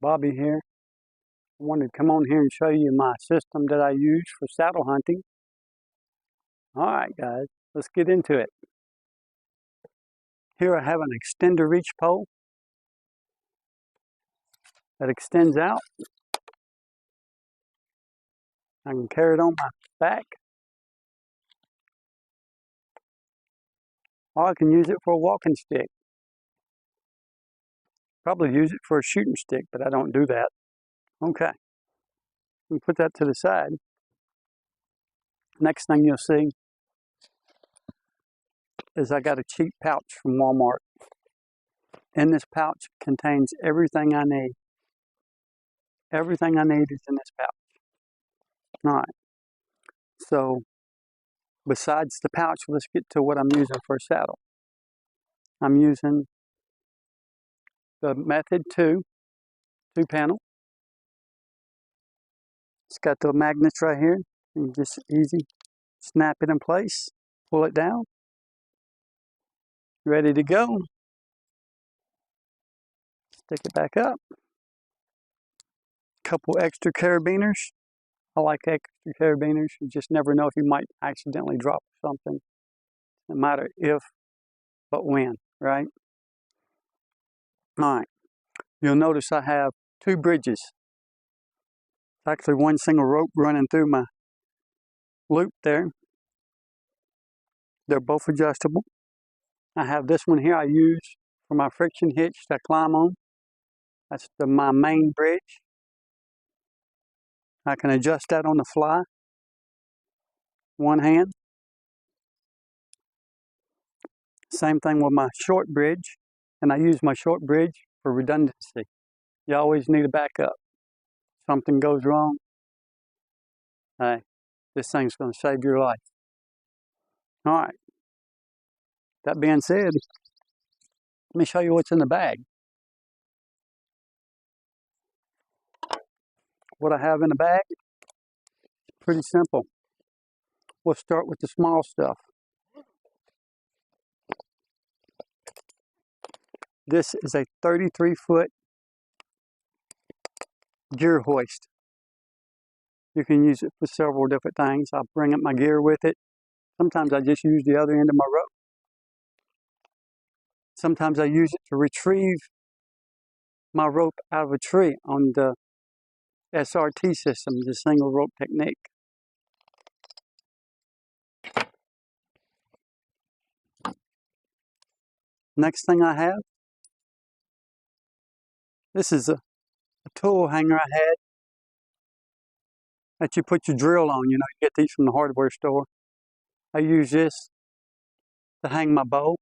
Bobby here. I wanted to come on here and show you my system that I use for saddle hunting. Alright guys, let's get into it. Here I have an extender reach pole that extends out. I can carry it on my back, or I can use it for a walking stick. Probably use it for a shooting stick, but I don't do that. Okay, we put that to the side. Next thing you'll see is I got a cheap pouch from Walmart. In this pouch contains everything I need. Everything I need is in this pouch. Alright, so besides the pouch, let's get to what I'm using for a saddle. I'm using the Method 2 panel. It's got the magnets right here. You just easy snap it in place, pull it down. Ready to go. Stick it back up. Couple extra carabiners. I like extra carabiners. You just never know if you might accidentally drop something. No matter if, but when, right? Alright. You'll notice I have two bridges. It's actually one single rope running through my loop there. They're both adjustable. I have this one here I use for my friction hitch that I climb on. That's my main bridge. I can adjust that on the fly. One hand. Same thing with my short bridge. And I use my short bridge for redundancy. You always need a backup. Something goes wrong. Hey, this thing's going to save your life. Alright. That being said, let me show you what's in the bag. What I have in the bag, pretty simple. We'll start with the small stuff. This is a 33-foot gear hoist. You can use it for several different things. I'll bring up my gear with it. Sometimes I just use the other end of my rope. Sometimes I use it to retrieve my rope out of a tree on the SRT system, the single rope technique. Next thing I have, this is a tool hanger I had that you put your drill on. You know, you get these from the hardware store. I use this to hang my bow.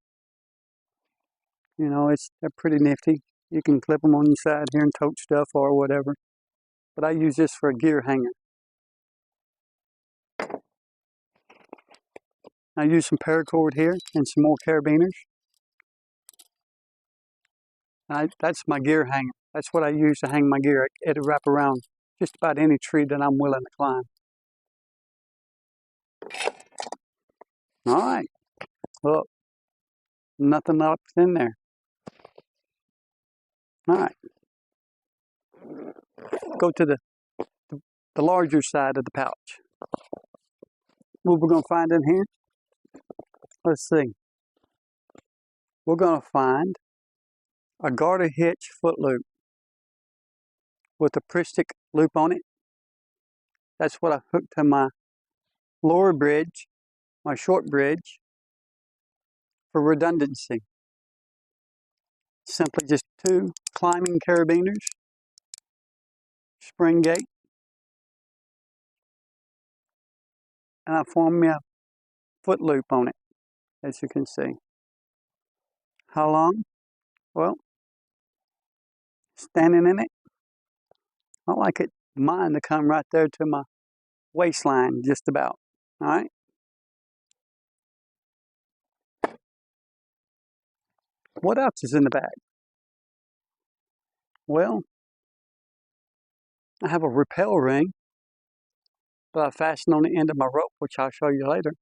You know, they're pretty nifty. You can clip them on your side here and tote stuff or whatever. But I use this for a gear hanger. I use some paracord here and some more carabiners. That's my gear hanger. That's what I use to hang my gear. It'll wrap around just about any tree that I'm willing to climb. Alright. Look, nothing else in there. Alright. Go to the larger side of the pouch. What we're going to find in here? Let's see. We're going to find a garter hitch foot loop with a Pristic loop on it. That's what I hooked to my lower bridge, my short bridge, for redundancy. Simply just two climbing carabiners, spring gate, and I formed me a foot loop on it, as you can see. How long? Well, standing in it, I like mine to come right there to my waistline, just about. All right. What else is in the bag? Well, I have a rappel ring that I fasten on the end of my rope, which I'll show you later.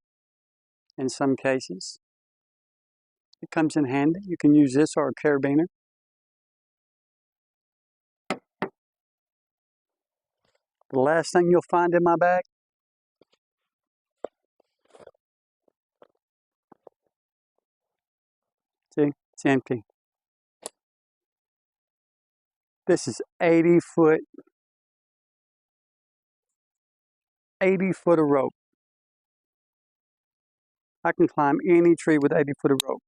In some cases, it comes in handy. You can use this or a carabiner. The last thing you'll find in my bag, see, it's empty. This is 80 foot of rope. I can climb any tree with 80 foot of rope.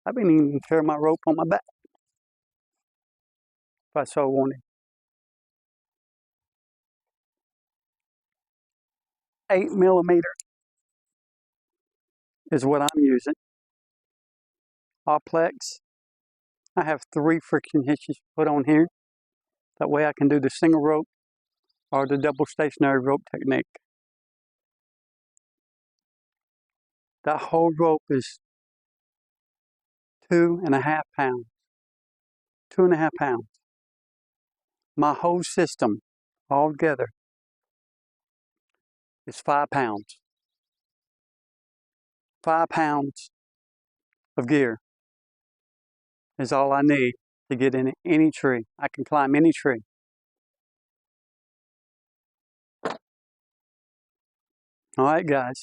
I've been even carry my rope on my back if I so wanted. 8mm is what I'm using. Oplex. I have 3 friction hitches put on here. That way I can do the single rope or the double stationary rope technique. That whole rope is 2.5 pounds. 2.5 pounds. My whole system altogether is 5 pounds. 5 pounds of gear is all I need to get in any tree. I can climb any tree. All right, guys.